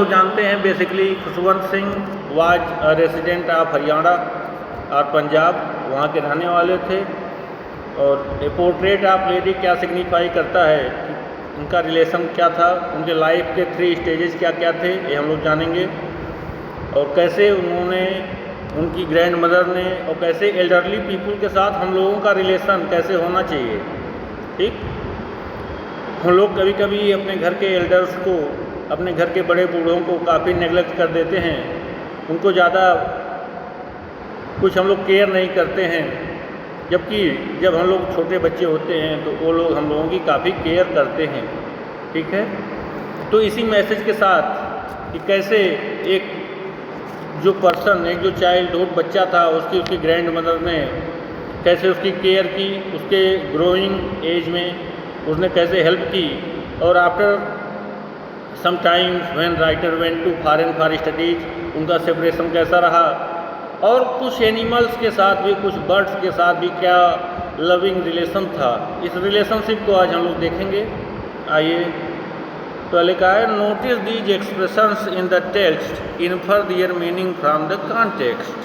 लोग जानते हैं basically Khushwant Singh was a resident of Haryana और पंजाब, वहाँ के रहने वाले थे। और ए पोर्ट्रेट ऑफ लेडी क्या सिग्निफाई करता है, उनका रिलेशन क्या था, उनके लाइफ के 3 स्टेजेस क्या क्या थे, ये हम लोग जानेंगे। और कैसे उन्होंने, उनकी ग्रैंड मदर ने, और कैसे एल्डरली पीपल के साथ हम लोगों का रिलेशन कैसे होना चाहिए। ठीक, हम लोग कभी कभी अपने घर के एल्डर्स को, अपने घर के बड़े बूढ़ों को काफ़ी नेगलेक्ट कर देते हैं, उनको ज़्यादा कुछ हम लोग केयर नहीं करते हैं। जबकि जब हम लोग छोटे बच्चे होते हैं तो वो लोग हम लोगों की काफ़ी केयर करते हैं। ठीक है, तो इसी मैसेज के साथ कि कैसे एक जो पर्सन, एक जो चाइल्डहुड बच्चा था, उसकी ग्रैंड मदर ने कैसे उसकी केयर की, उसके ग्रोइंग एज में उसने कैसे हेल्प की। और after some times when writer went to foreign for studies, उनका सेपरेशन कैसा रहा। और कुछ एनिमल्स के साथ भी, कुछ बर्ड्स के साथ भी क्या लविंग रिलेशन था, इस रिलेशनशिप को आज हम लोग देखेंगे। आइए, तो लिखा है notice these expressions in the text, infer their meaning from the context.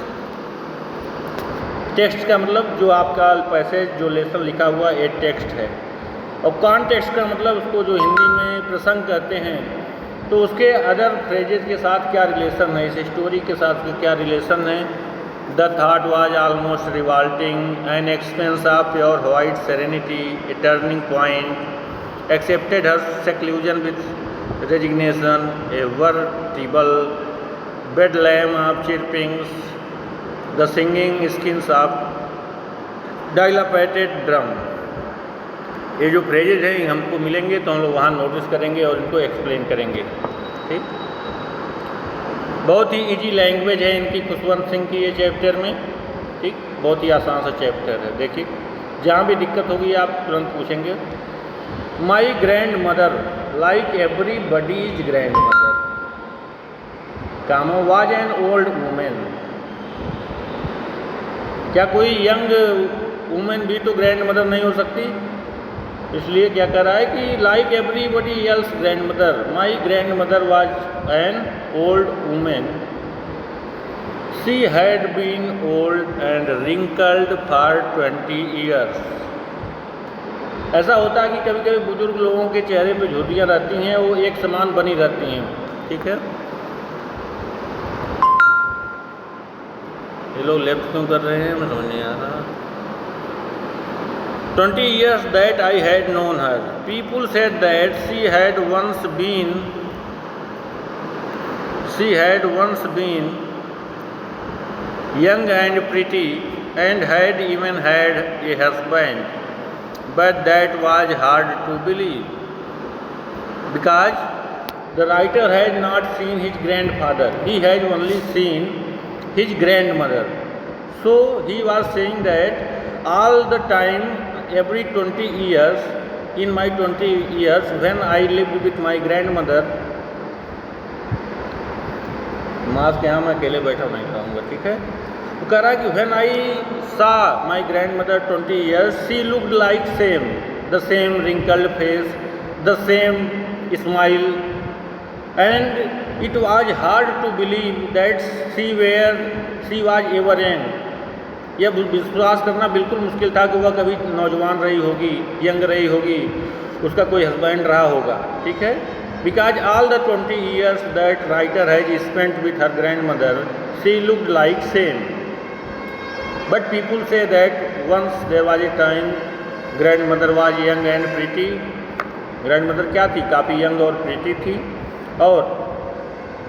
Text का मतलब जो आपका पैसेज, जो लेसन लिखा हुआ, ये टेक्स्ट है। और कॉन्टेक्स्ट का मतलब उसको जो हिंदी में प्रसंग कहते हैं, तो उसके अदर फ्रेजेस के साथ क्या रिलेशन है, इस स्टोरी के साथ क्या रिलेशन है। The thought was almost revolting, an expanse of pure white serenity, a turning point, accepted her seclusion with resignation, a veritable bedlam of chirpings, the singing skins of dilapidated drum. ये जो phrases हैं हमको मिलेंगे तो हम लोग वहाँ notice करेंगे और इनको एक्सप्लेन करेंगे। ठीक, बहुत ही इजी लैंग्वेज है इनकी, खुशवंत सिंह की ये चैप्टर में। ठीक, बहुत ही आसान सा चैप्टर है। देखिए, जहाँ भी दिक्कत होगी आप तुरंत पूछेंगे। My grand mother like everybody's grandmother, comma was an old women. क्या कोई यंग वुमेन भी तो ग्रैंड मदर नहीं हो सकती? इसलिए क्या कर रहा है कि like everybody else grandmother, my grand mother was an old women, she had been old and wrinkled for 20 years. ऐसा होता है कि कभी कभी बुजुर्ग लोगों के चेहरे पे झुर्रियाँ रहती हैं, वो एक समान बनी रहती हैं। ठीक है, ये लोग लेफ्ट क्यों कर रहे हैं, मैं समझ नहीं आ रहा। 20 years that I had known her, people said that she had once been young and pretty and had even had a husband, but that was hard to believe because the writer had not seen his grandfather, he had only seen his grandmother. So he was saying that all the time, every 20 years, in my 20 years when I lived with my grandmother, mask यहाँ मैं अकेले बैठा नहीं रहूँगा। ठीक है, वो कह रहा है कि when I saw my grandmother 20 years, she looked like same, the same wrinkled face, the same smile, and it was hard to believe that she was ever young. यह विश्वास करना बिल्कुल मुश्किल था कि वह कभी नौजवान रही होगी, यंग रही होगी, उसका कोई हस्बैंड रहा होगा। ठीक है, because all the 20 years that writer has spent with her grand mother, she looked like same, but people say that once there was a time grand mother was young and pretty. Grandmother क्या थी, काफ़ी young और pretty थी, और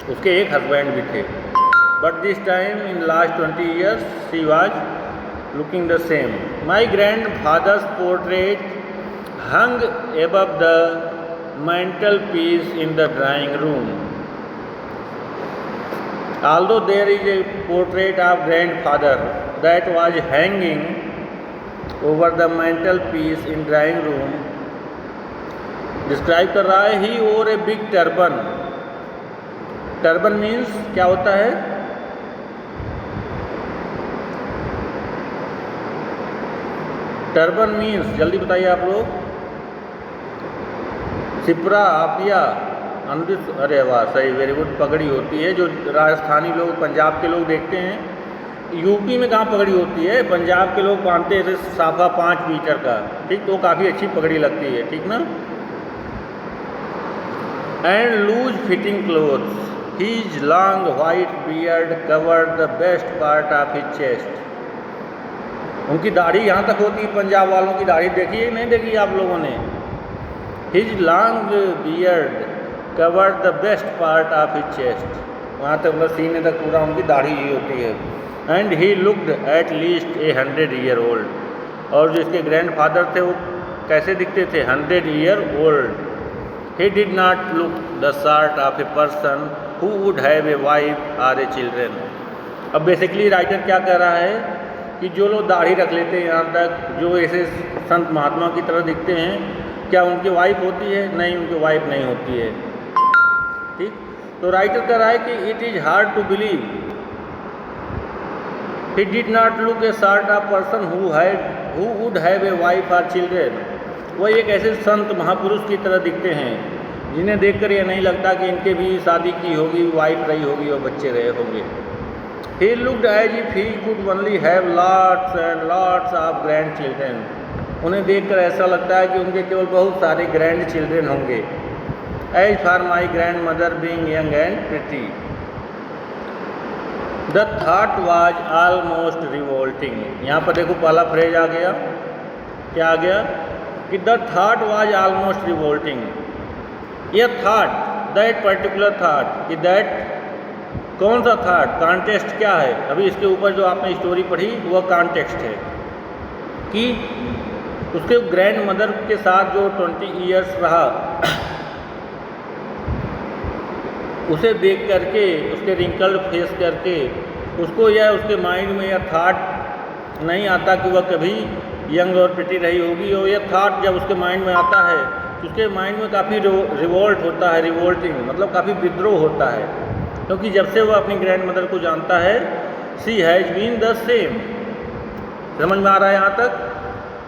उसके एक husband भी थे। But this time in last 20 years she was looking the same. My grandfather's portrait hung above the mantelpiece in the drawing room. Although there is a portrait of grandfather that was hanging over the mantelpiece in drawing room, describe कर रहा है he wore a big turban. Turban means क्या होता है? Turban means, जल्दी बताइए आप लोग। सिपरा, आपिया, ऑन दिस, अरे वाह सही, वेरी गुड, पगड़ी होती है जो राजस्थानी लोग, पंजाब के लोग देखते हैं। यूपी में कहाँ पगड़ी होती है, पंजाब के लोग बांधते हैं ऐसे साफा 5 मीटर का, ठीक, तो काफ़ी अच्छी पगड़ी लगती है, ठीक ना। And loose fitting clothes, his long white beard covered the best part of his chest. उनकी दाढ़ी यहाँ तक होती है, पंजाब वालों की दाढ़ी देखी है नहीं देखी आप लोगों ने। His long beard covered the best part of his chest, वहाँ तक मतलब सीने तक पूरा उनकी दाढ़ी ही होती है। And he looked at least 100 year old, और जो इसके ग्रैंडफादर थे वो कैसे दिखते थे, 100 year old. He did not look the sort of a person who would have a wife or a children. अब बेसिकली राइटर क्या कह रहा है कि जो लोग दाढ़ी रख लेते हैं यहाँ तक, जो ऐसे संत महात्मा की तरह दिखते हैं, क्या उनकी वाइफ होती है? नहीं, उनकी वाइफ नहीं होती है, ठीक। तो राइटर कह रहा है कि it is hard to believe he did not look a sort of person who would have a wife or children. वह एक ऐसे संत महापुरुष की तरह दिखते हैं जिन्हें देखकर यह नहीं लगता कि इनके भी शादी की होगी, वाइफ रही होगी और बच्चे रहे होंगे। He looked as if he could only have lots and lots of grandchildren. उन्हें देखकर ऐसा लगता है कि उनके केवल बहुत सारे ग्रैंड चिल्ड्रेन होंगे। As for my grandmother being young and pretty, the thought was almost revolting. यहाँ पर देखो पहला फ्रेज आ गया, क्या आ गया कि the thought was almost revolting. यह thought, that particular thought, कि that कौन सा था, कॉन्टेक्स्ट क्या है। अभी इसके ऊपर जो आपने स्टोरी पढ़ी वह कॉन्टेक्स्ट है कि उसके ग्रैंड मदर के साथ जो 20 ईयर्स रहा, उसे देख करके, उसके रिंकल्ड फेस करके, उसको यह उसके माइंड में यह थाट नहीं आता कि वह कभी यंग और प्रिटी रही होगी। और यह थाट जब उसके माइंड में आता है तो उसके माइंड में काफ़ी रिवोल्ट होता है, रिवोल्टिंग मतलब काफ़ी विद्रोह होता है, क्योंकि जब से वह अपनी ग्रैंड मदर को जानता है, सी हैज़ बीन द सेम। समझ में आ रहा है यहाँ तक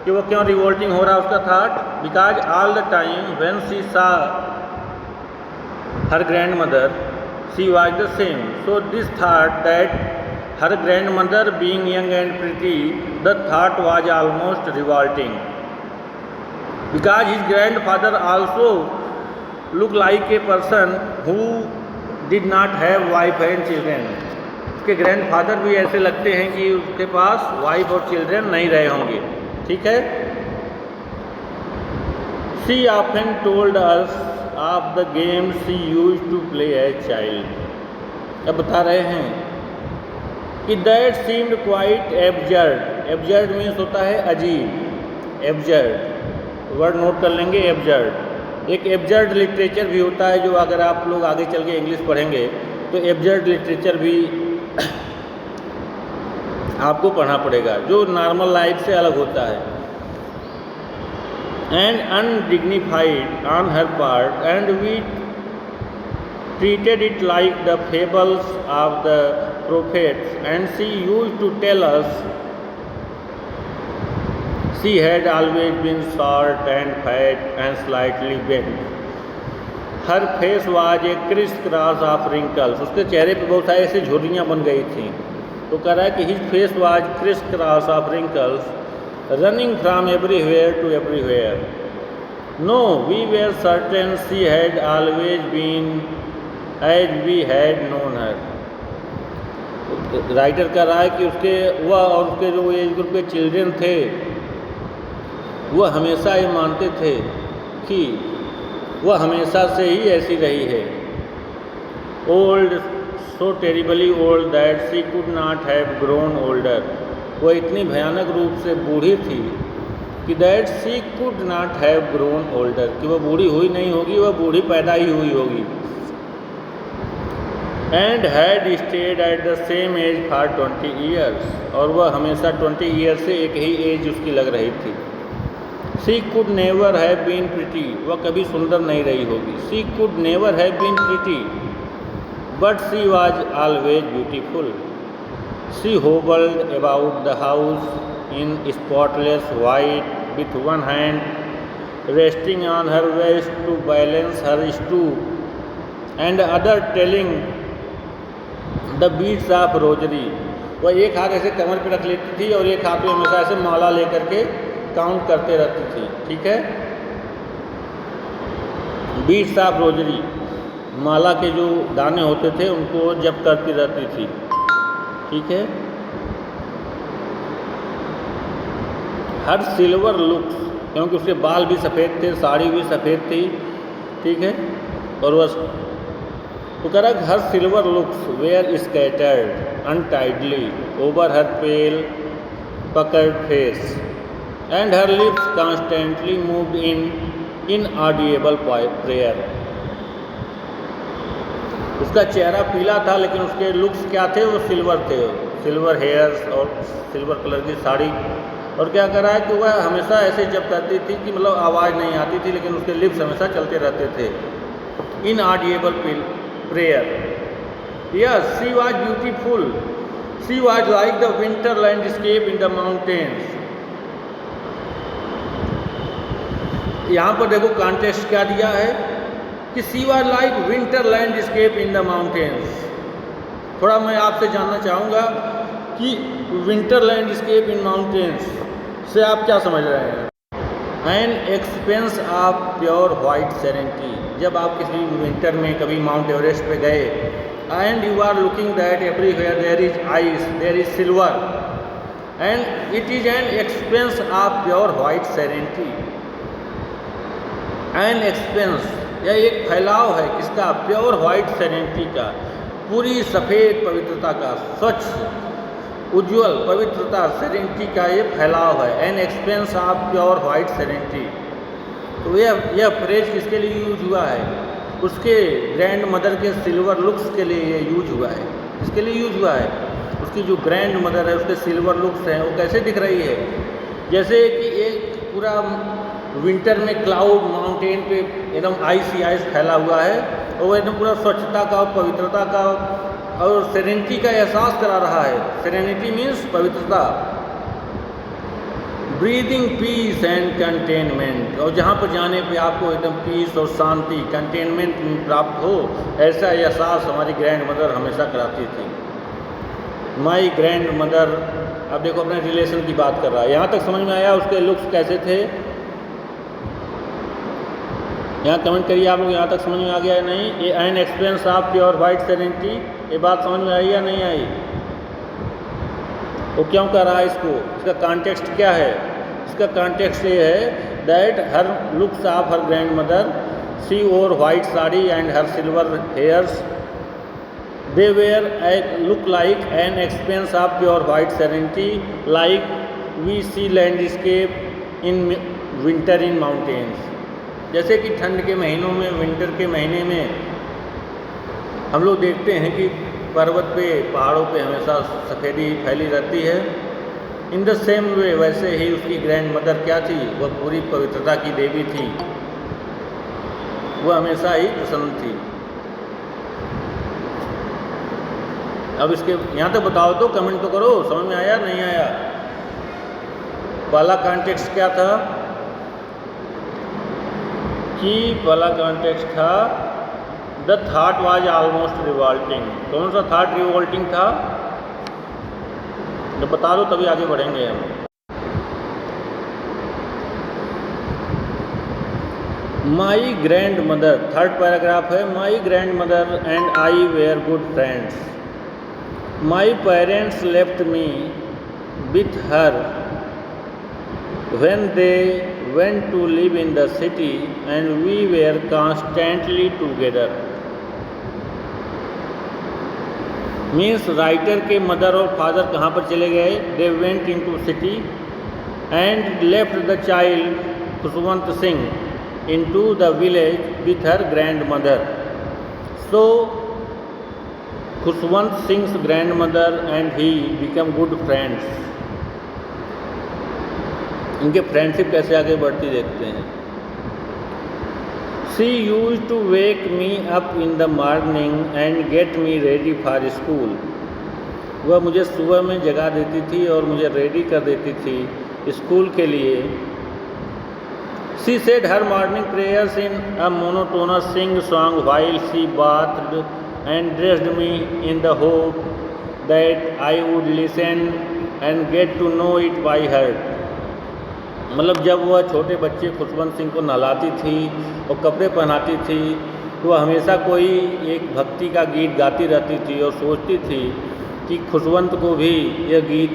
कि वो क्यों रिवोल्टिंग हो रहा है उसका thought, because all the time when she saw her grand mother she was the same, so this thought that her grand mother being young and pretty, the thought was almost revolting because his grand father also look like a person who did not have wife and children. उसके grandfather भी ऐसे लगते हैं कि उसके पास wife और children नहीं रहे होंगे, ठीक है। She often told us of the game she use to play as child. अब बता रहे हैं कि that seemed quite absurd. Absurd means होता है अजीब, एब्जर्ड वर्ड नोट कर लेंगे, एब्जर्ड। एक एब्जर्ड लिटरेचर भी होता है, जो अगर आप लोग आगे चल के इंग्लिश पढ़ेंगे तो एब्जर्ड लिटरेचर भी आपको पढ़ना पड़ेगा, जो नॉर्मल लाइफ से अलग होता है। And undignified on her part and we treated it like the fables of the prophets and she used to tell us she had always been short and fat and slightly bent. Her face was a criss-cross of wrinkles. उसके चेहरे पे बहुत सारी ऐसी झुर्रियाँ बन गई थी। तो कह रहा है कि his face was criss-cross of wrinkles, running from everywhere to everywhere. No, we were certain she had always been as we had known her. Writer कह रहा है कि उसके वह और उसके जो एज ग्रुप के चिल्ड्रेन थे वह हमेशा ये मानते थे कि वह हमेशा से ही ऐसी रही है। Old, so terribly old that she could not have grown older. वह इतनी भयानक रूप से बूढ़ी थी कि that she could not have grown older, कि वह बूढ़ी हुई नहीं होगी, वह बूढ़ी पैदा ही हुई होगी। And had stayed at the same age for 20 years, और वह हमेशा 20 ईयर से एक ही एज उसकी लग रही थी। She could never have been pretty, वह कभी सुंदर नहीं रही होगी। She could never have been pretty but she was always beautiful. She hobbled about the house in spotless white with one hand resting on her waist to balance her stoop and other telling the beads of rosary. वह एक हाथ ऐसे कमर पे रख लेती थी और एक हाथ में हमेशा ऐसे माला लेकर के काउंट करते रहती थी। ठीक है, बीट्स ऑफ रोजरी, माला के जो दाने होते थे उनको जप करती रहती थी। ठीक है, हर सिल्वर लुक्स, क्योंकि उसके बाल भी सफ़ेद थे, साड़ी भी सफ़ेद थी। ठीक है, और वह तो कह रहा her silver locks were scattered untidily over her pale puckered face and her lips constantly moved in inaudible prayer. उसका चेहरा पीला था लेकिन उसके लुक्स क्या थे, वो सिल्वर थे, सिल्वर हेयर्स और सिल्वर कलर की साड़ी। और क्या कर रहा है कि वह हमेशा ऐसे जब करती थी कि मतलब आवाज़ नहीं आती थी, लेकिन उसके लिप्स हमेशा चलते रहते थे। Inaudible prayer. Yes, she was beautiful, she was like the winter landscape in the mountains. यहाँ पर देखो कॉन्टेक्स्ट क्या दिया है कि she was like winter landscape in the mountains. थोड़ा मैं आपसे जानना चाहूँगा कि विंटर लैंडस्केप इन माउंटेन्स से आप क्या समझ रहे हैं। N expanse of pure white serenity, जब आप किसी विंटर में कभी माउंट एवरेस्ट पे गए and you are looking that everywhere there is ice, there is silver and it is an expanse of pure white serenity. An expanse, यह एक फैलाव है किसका, प्योर वाइट सेरेनिटी का, पूरी सफ़ेद पवित्रता का, स्वच्छ उज्ज्वल पवित्रता सेरेनिटी का ये फैलाव है। N expanse of pure white serenity. तो यह फ्रेज किसके लिए यूज हुआ है, उसके ग्रैंड मदर के सिल्वर लुक्स के लिए ये यूज हुआ है। किसके लिए यूज हुआ है, उसकी जो ग्रैंड मदर है उसके सिल्वर लुक्स हैं, वो कैसे दिख रही है, जैसे कि एक पूरा विंटर में क्लाउड माउंटेन पे एकदम आइस ही आइस फैला हुआ है और वो एकदम पूरा स्वच्छता का, पवित्रता का और सेरेनिटी का एहसास करा रहा है। सेरेनिटी मीन्स पवित्रता, ब्रीदिंग पीस एंड कंटेनमेंट, और जहाँ पर जाने पे आपको एकदम पीस और शांति, कंटेनमेंट प्राप्त हो, ऐसा एहसास हमारी ग्रैंड मदर हमेशा कराती थी। माई ग्रैंड मदर, अब देखो अपने रिलेशन की बात कर रहा है। यहाँ तक समझ में आया उसके लुक्स कैसे थे, यहाँ कमेंट करिए आप लोग, यहाँ तक समझ में आ गया है नहीं। ये N experience of pure white serenity, ये बात समझ में आई या नहीं आई, वो क्यों कर रहा है इसको, इसका कॉन्टेक्स्ट क्या है। इसका कॉन्टेक्स्ट ये है that her looks of her grand mother, she wore white sari and her silver hairs, they were look like an experience of pure white serenity like we see landscape in winter in mountains. जैसे कि ठंड के महीनों में, winter के महीने में हम लोग देखते हैं कि पर्वत पे, पहाड़ों पे हमेशा सफ़ेदी फैली रहती है। इन द सेम वे, वैसे ही उसकी ग्रैंड मदर क्या थी, वह पूरी पवित्रता की देवी थी, वह हमेशा ही प्रसन्न थी। अब इसके यहाँ तक बताओ तो, कमेंट तो करो, समझ में आया नहीं आया। पहला कॉन्टेक्स्ट क्या था कि पहला कॉन्टेक्स्ट था the thought was almost revolting. कौन सा थॉट रिवॉल्टिंग था, जब बता दो तभी आगे बढ़ेंगे हम। My grand mother, third paragraph है, my grand mother and I were good friends, my parents left me with her when they went to live in the city and we were constantly together। Means writer के mother और father कहाँ पर चले गए, they went into city and left the child Khushwant Singh into the village with her grand mother. So Khushwant Singh grand mother and he become good friends. इनके friendship कैसे आगे बढ़ती देखते हैं। She use to wake me up in the morning and get me ready for school. वह मुझे सुबह में जगा देती थी और मुझे रेडी कर देती थी स्कूल के लिए। She said her morning prayers in a monotonous sing-song while she bathed and dressed me in the hope that I would listen and get to know it by heart. मतलब जब वह छोटे बच्चे खुशवंत सिंह को नहलाती थी और कपड़े पहनाती थी तो वह हमेशा कोई एक भक्ति का गीत गाती रहती थी और सोचती थी कि खुशवंत को भी यह गीत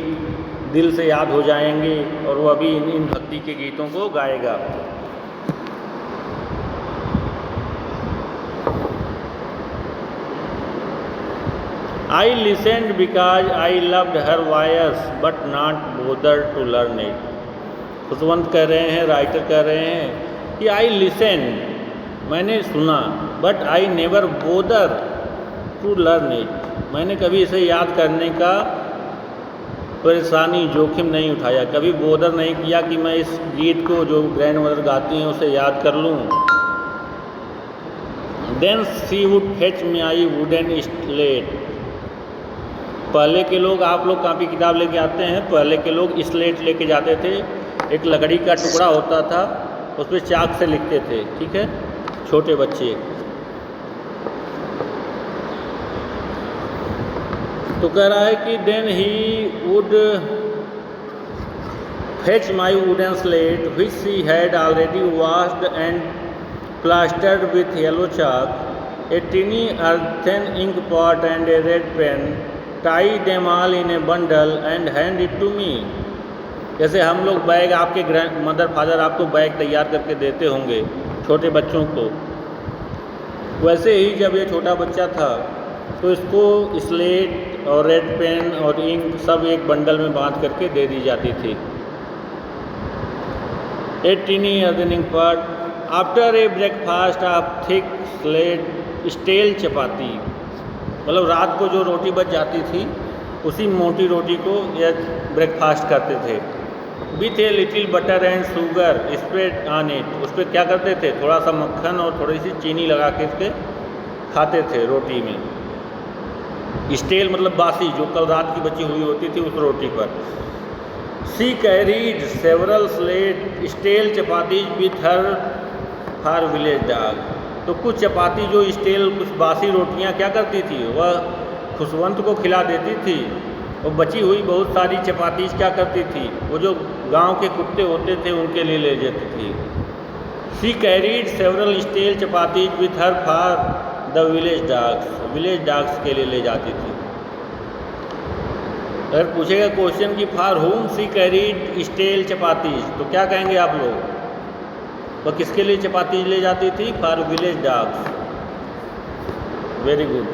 दिल से याद हो जाएंगे और वह भी इन भक्ति के गीतों को गाएगा। I listened because I loved her voice but not bothered to learn it. Khushwant कह रहे हैं, राइटर कह रहे हैं कि आई लिसन, मैंने सुना, but I never bother to learn it, मैंने कभी इसे याद करने का परेशानी जोखिम नहीं उठाया, कभी बोदर नहीं किया कि मैं इस गीत को जो ग्रैंड मदर गाती हैं उसे याद कर लूँ। Then she would fetch my wooden slate, पहले के लोग, आप लोग कापी किताब लेके आते हैं, पहले के लोग स्लेट लेके जाते थे, एक लकड़ी का टुकड़ा होता था, उस पर चाक से लिखते थे, ठीक है, छोटे बच्चे। तो कह रहा है कि then he would fetch my wooden slate which she had already washed and plastered with yellow chalk, a tiny earthen ink pot and a red pen, tie them all in a bundle and hand it to me. जैसे हम लोग bag, आपके grand mother father आपको bag तैयार करके देते होंगे छोटे बच्चों को, वैसे ही जब ये छोटा बच्चा था तो इसको स्लेट और रेड पेन और इंक सब एक बंडल में बांध करके दे दी जाती थी। A tiny earning part after a breakfast of thick slate stale chapati, मतलब रात को जो रोटी बच जाती थी उसी मोटी रोटी को ये ब्रेकफास्ट करते थे। With a little butter and sugar spread on it, उस पर क्या करते थे, थोड़ा सा मक्खन और थोड़ी सी चीनी लगा के इसके खाते थे रोटी में। स्टेल मतलब बासी, जो कल रात की बची हुई होती थी उस रोटी पर। She carried several slate stale chapati with her for village dog, तो कुछ चपाती जो स्टेल, कुछ बासी रोटियां क्या करती थी, वह खुशवंत को खिला देती थी, और बची हुई बहुत सारी चपाती क्या करती थी, वो जो गांव के कुत्ते होते थे उनके लिए ले जाती थी। She carried several stale chapati with her for the village dogs के लिए ले जाती थी। अगर पूछेगा क्वेश्चन की for whom she carried stale chapati, तो क्या कहेंगे आप लोग, तो किसके लिए चपाती ले जाती थी, for village dogs. Very good.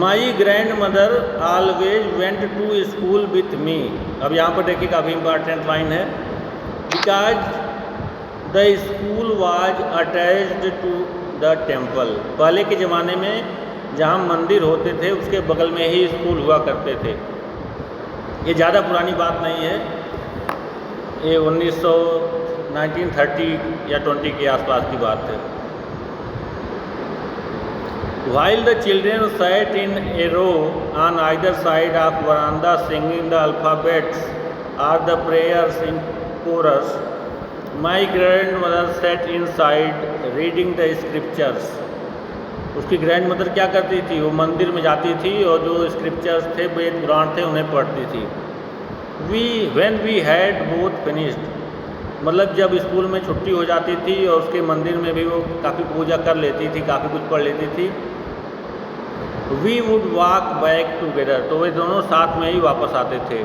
My grand mother always went to school with me, अब यहाँ पर देखिए काफ़ी इंपॉर्टेंट लाइन है, because the school was attached to the temple, पहले के ज़माने में जहाँ मंदिर होते थे उसके बगल में ही स्कूल हुआ करते थे। ये ज़्यादा पुरानी बात नहीं है, ये 1930 या 20 के आसपास की बात है। While the children sat in a row on either side of veranda singing the alphabets or the prayers in chorus, my grandmother sat inside reading the scriptures. उसकी ग्रैंड मदर क्या करती थी, वो मंदिर में जाती थी और जो स्क्रिप्चर्स थे, वेद पुराण थे, उन्हें पढ़ती थी। when we had both finished, मतलब जब स्कूल में छुट्टी हो जाती थी और उसके मंदिर में भी वो काफ़ी पूजा कर लेती थी, काफ़ी कुछ पढ़ लेती थी, we would walk back together, तो वे दोनों साथ में ही वापस आते थे।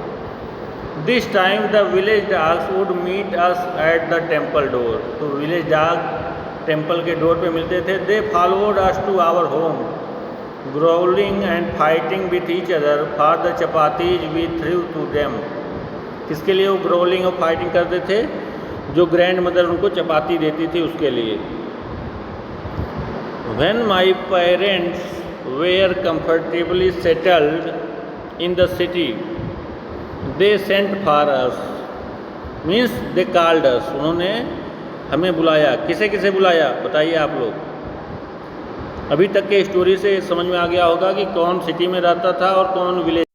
This time the village dogs would meet us at the temple door, तो विलेज डॉग टेम्पल के डोर पे मिलते थे। They followed us to our home, growling and fighting with each other for the chapatis we threw to them. किसके लिए वो gruelling और fighting करते थे, जो ग्रैंड मदर उनको चपाती देती थी उसके लिए। When my parents were comfortably settled in the city, they sent for us, means they called us, उन्होंने हमें बुलाया। किसे किसे बुलाया बताइए आप लोग। अभी तक के स्टोरी से समझ में आ गया होगा कि कौन सिटी में रहता था और कौन विलेज।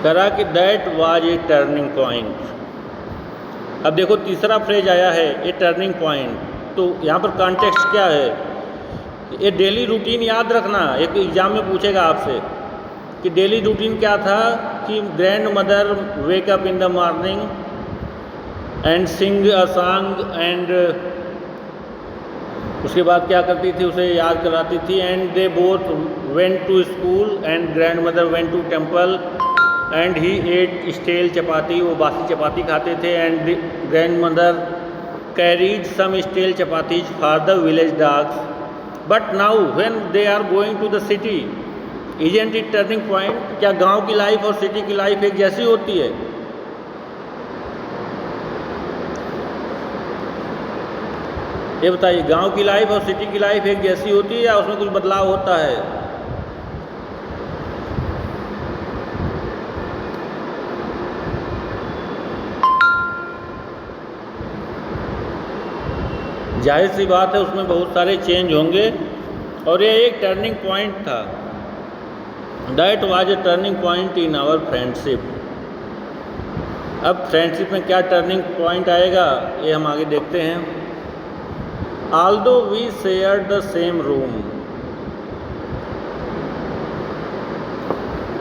करा कि that was a turning point. अब देखो तीसरा फ्रेज आया है ए टर्निंग पॉइंट, तो यहाँ पर कॉन्टेक्स्ट क्या है? ये डेली रूटीन याद रखना, एक एग्जाम में पूछेगा आपसे कि डेली रूटीन क्या था कि grand mother wake up in the morning and sing a song and उसके बाद क्या करती थी, उसे याद कराती थी। And they both went to school and grand mother went to temple and he ate stale chapati, वो बासी चपाती खाते थे। And grand mother carried some stale chapatis for the village dogs, but now when they are going to the city isn't it turning point? क्या गांव की life और city की लाइफ एक जैसी होती है? ये बताइए, गांव की लाइफ और सिटी की लाइफ एक जैसी होती है या उसमें कुछ बदलाव होता है? जाहिर सी बात है उसमें बहुत सारे चेंज होंगे, और ये एक टर्निंग पॉइंट था। That was a turning point in our friendship. अब फ्रेंडशिप में क्या टर्निंग पॉइंट आएगा ये हम आगे देखते हैं। Although we shared the same room,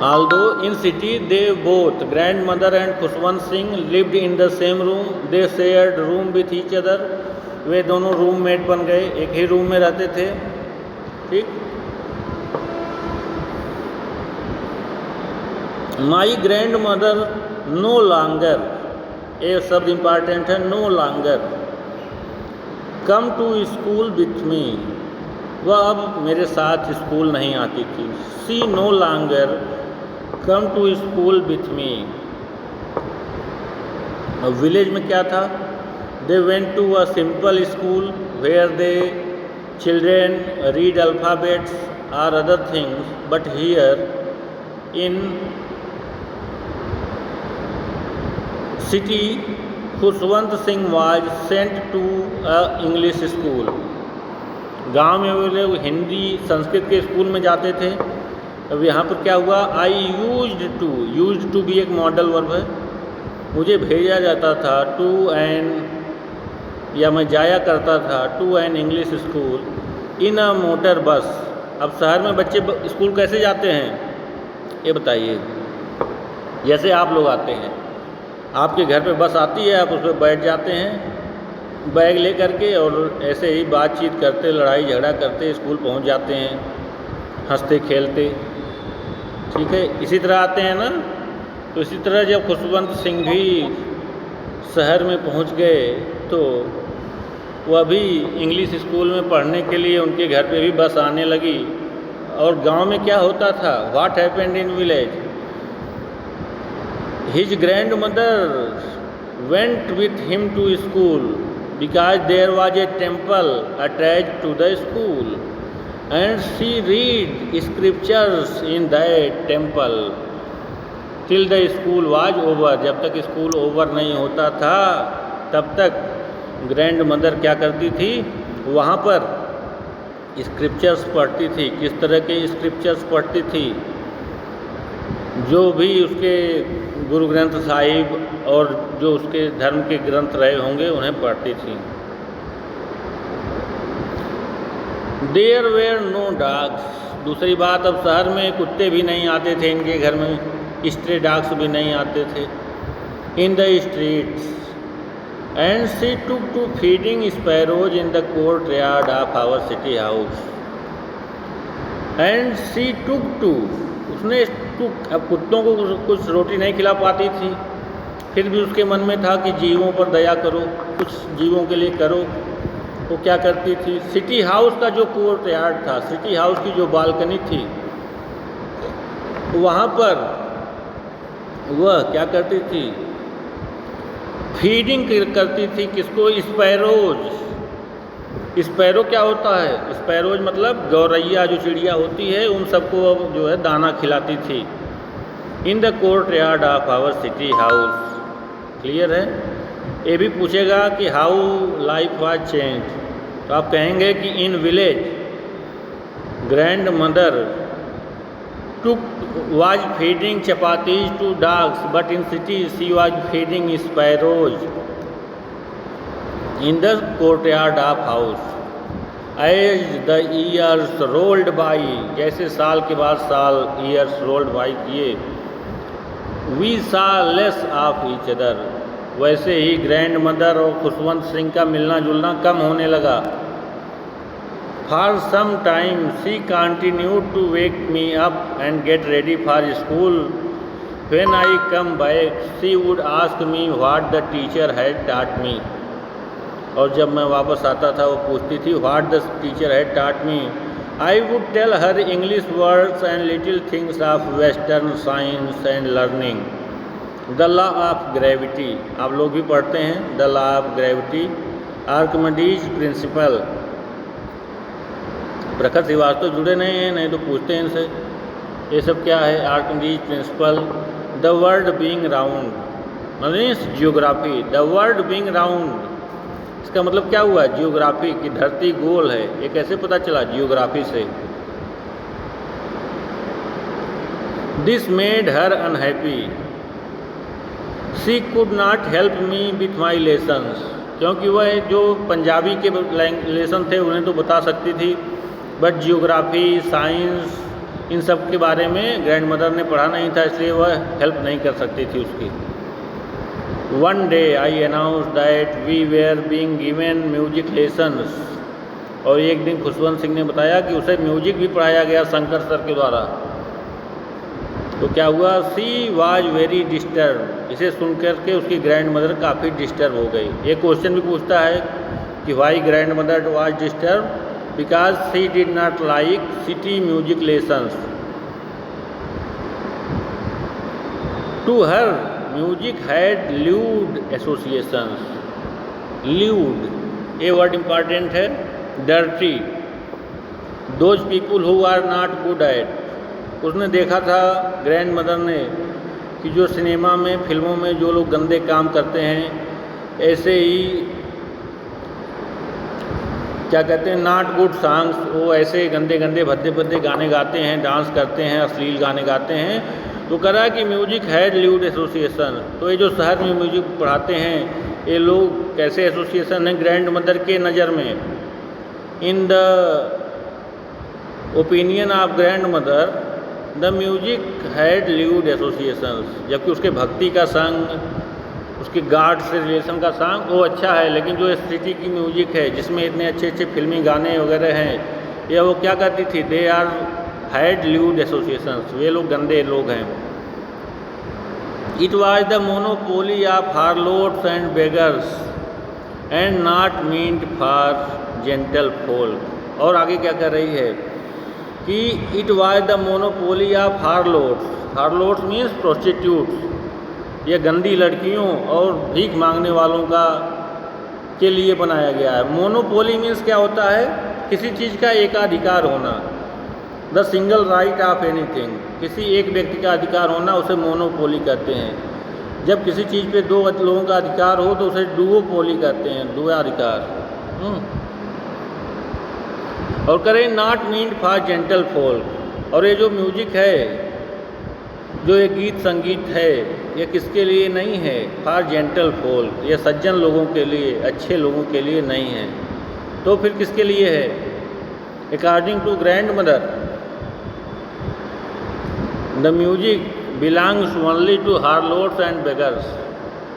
although in city they both grandmother and Khushwant Singh lived in the same room, they shared room with each other, वे दोनों रूममेट बन गए, एक ही रूम में रहते थे। ठीक। My grand mother no longer, ये शब्द इम्पॉर्टेंट है, no longer come to school with me, वह अब मेरे साथ स्कूल नहीं आती थी। She no longer come to school with me. Village में क्या था? They went to a simple school where they children read alphabets or other things, but here in city Khushwant Singh was sent to a English school. गांव में वो लोग हिंदी संस्कृत के school में जाते थे। अब यहाँ पर क्या हुआ? आई यूज्ड टू भी एक मॉडल वर्ब है। मुझे भेजा जाता था टू एन, या मैं जाया करता था to an English school in a motor bus. अब शहर में बच्चे स्कूल कैसे जाते हैं ये बताइए? जैसे आप लोग आते हैं, आपके घर पे बस आती है, आप उस पर बैठ जाते हैं बैग ले करके, और ऐसे ही बातचीत करते, लड़ाई झगड़ा करते स्कूल पहुंच जाते हैं, हंसते खेलते। ठीक है, इसी तरह आते हैं ना। तो इसी तरह जब खुशवंत सिंह भी शहर में पहुंच गए तो वह भी इंग्लिश स्कूल में पढ़ने के लिए उनके घर पे भी बस आने लगी। और गांव में क्या होता था? What happened in village? His grandmother went with him to school because there was a temple attached to the school, and she read scriptures in that temple till the school was over. जब तक school over नहीं होता था तब तक grand mother क्या करती थी? वहाँ पर स्क्रिप्चर्स पढ़ती थी। किस तरह के स्क्रिप्चर्स पढ़ती थी? जो भी उसके गुरु ग्रंथ साहिब और जो उसके धर्म के ग्रंथ रहे होंगे उन्हें पढ़ती थी। There were no dogs. दूसरी बात, अब शहर में कुत्ते भी नहीं आते थे इनके घर में, स्ट्रे डॉग्स भी नहीं आते थे in the streets. And she took to feeding sparrows in the courtyard of our city house. And she took to, उसने अब कुत्तों को कुछ रोटी नहीं खिला पाती थी, फिर भी उसके मन में था कि जीवों पर दया करो, कुछ जीवों के लिए करो। वो क्या करती थी? सिटी हाउस का जो कोर्ट यार्ड था, सिटी हाउस की जो बालकनी थी, वहाँ पर वह क्या करती थी? फीडिंग करती थी। किसको? स्पैरोज। स्पैरो क्या होता है? स्पैरोज मतलब गौरैया, जो चिड़िया होती है, उन सबको अब जो है दाना खिलाती थी। In the courtyard of our city house. Clear है? ये भी पूछेगा कि हाउ लाइफ वाज चेंज, तो आप कहेंगे कि in village grand mother was feeding chapatis to dogs, but in cities she was feeding sparrows in the courtyard of house. As the years rolled by, जैसे साल के बाद साल years rolled by किए, we saw less of each other. वैसे ही grand mother और खुशवंत सिंह का मिलना जुलना कम होने लगा. For some time she continued to wake me up and get ready for school. When I come back, she would ask me what the teacher had taught me. और जब मैं वापस आता था वो पूछती थी what the teacher had taught me. I would tell her English words and little things of Western science and learning. The law of gravity, आप लोग भी पढ़ते हैं. The law of gravity, Archimedes principle. प्रखर श्रीवास्तव जुड़े नहीं हैं, नहीं तो पूछते हैं इनसे ये सब क्या है. Archimedes principle. The world being round, मतलब geography. The world being round, इसका मतलब क्या हुआ? जियोग्राफी की धरती गोल है. ये कैसे पता चला? जियोग्राफी से. This made her unhappy. She could not help me with my lessons, क्योंकि वह जो पंजाबी के लेसन थे उन्हें तो बता सकती थी, बट जियोग्राफी साइंस इन सब के बारे में ग्रैंड मदर ने पढ़ा नहीं था, इसलिए वह हेल्प नहीं कर सकती थी उसकी. One day I announce that we were being given music lessons. और एक दिन खुशवंत सिंह ने बताया कि उसे म्यूजिक भी पढ़ाया गया शंकर सर के द्वारा. तो क्या हुआ? She was very disturb. इसे सुनकर के उसकी ग्रैंड मदर काफ़ी डिस्टर्ब हो गई. एक क्वेश्चन भी पूछता है कि why grand mother was disturb. Because she did not like city music lessons. To her music had lewd associations. Lewd, ये वर्ड इम्पॉर्टेंट है. Dirty, those people who are not good at. उसने देखा था grand mother ने कि जो cinema में फिल्मों में जो लोग गंदे काम करते हैं, ऐसे ही क्या कहते हैं नॉट गुड सॉन्ग्स, वो ऐसे गंदे गंदे भद्दे भद्दे गाने गाते हैं, डांस करते हैं, अश्लील गाने गाते हैं. तो कह रहा है कि म्यूजिक हैड ल्यूड एसोसिएशन. तो ये जो शहर में म्यूजिक पढ़ाते हैं ये लोग कैसे एसोसिएशन हैं ग्रैंड मदर के नज़र में. In the opinion of grand mother the music had lewd associations. जबकि उसके भक्ति का संग, उसके गॉड से रिलेशन का सॉन्ग वो अच्छा है, लेकिन जो सिटी की म्यूजिक है जिसमें इतने अच्छे अच्छे फिल्मी गाने वगैरह हैं, या वो क्या करती थी? They are had lewd associations. वे लोग गंदे लोग हैं. It was the monopoly of harlots and beggars and not meant for gentle folk. और आगे क्या कर रही है कि it was the monopoly of harlots. Harlots means prostitutes. ये गंदी लड़कियों और भीख मांगने वालों का के लिए बनाया गया है. मोनोपोली मीन्स क्या होता है? किसी चीज़ का एकाधिकार होना. The single right of anything, किसी एक व्यक्ति का अधिकार होना उसे मोनोपोली कहते हैं. जब किसी चीज़ पे दो लोगों का अधिकार हो तो उसे डुओपोली कहते हैं, द्वयाधिकार. और करें not meant for gentle folk. और ये जो म्यूजिक है, जो ये गीत संगीत है, ये किसके लिए नहीं है? फॉर जेंटल फोल्क, ये सज्जन लोगों के लिए, अच्छे लोगों के लिए नहीं है. तो फिर किसके लिए है? According to grand mother the music belongs only to harlots and beggars.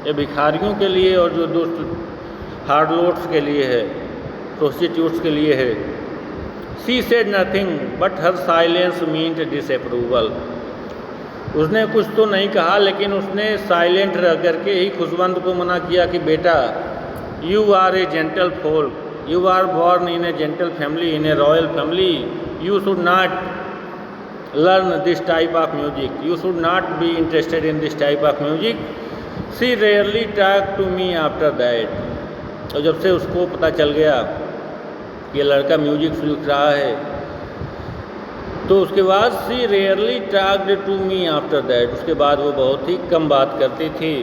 ये भिखारियों के लिए और जो दुष्ट हार्लोट्स के लिए है, प्रोस्टिट्यूट्स के लिए है. She said nothing, but her silence meant disapproval. उसने कुछ तो नहीं कहा, लेकिन उसने साइलेंट रह करके ही खुशवंत को मना किया कि बेटा, you are a gentle folk, you are born in a gentle family, in a royal family, you should not learn this type of music, you should not be interested in this type of music. She rarely talk to me after that. और जब से उसको पता चल गया ये लड़का music सीख रहा है, तो उसके बाद she rarely talked to me after that. उसके बाद वो बहुत ही कम बात करती थी.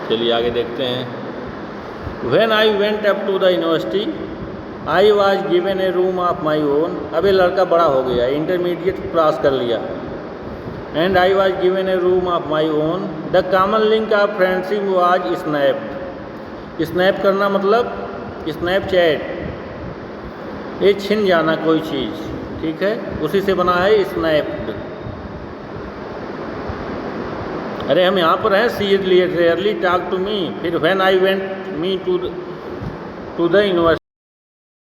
चलिए आगे देखते हैं. When I went up to the university, I was given a room of my own. अब ये लड़का बड़ा हो गया, इंटरमीडिएट क्रॉस कर लिया। And I was given a room of my own. The common link of friendship was snapped. Snap करना मतलब स्नैपचैट, ये छिन जाना कोई चीज़, ठीक है, उसी से बना है स्नैप्ड। अरे हम यहाँ पर हैं, she is rarely talk to me, फिर when I went me to the university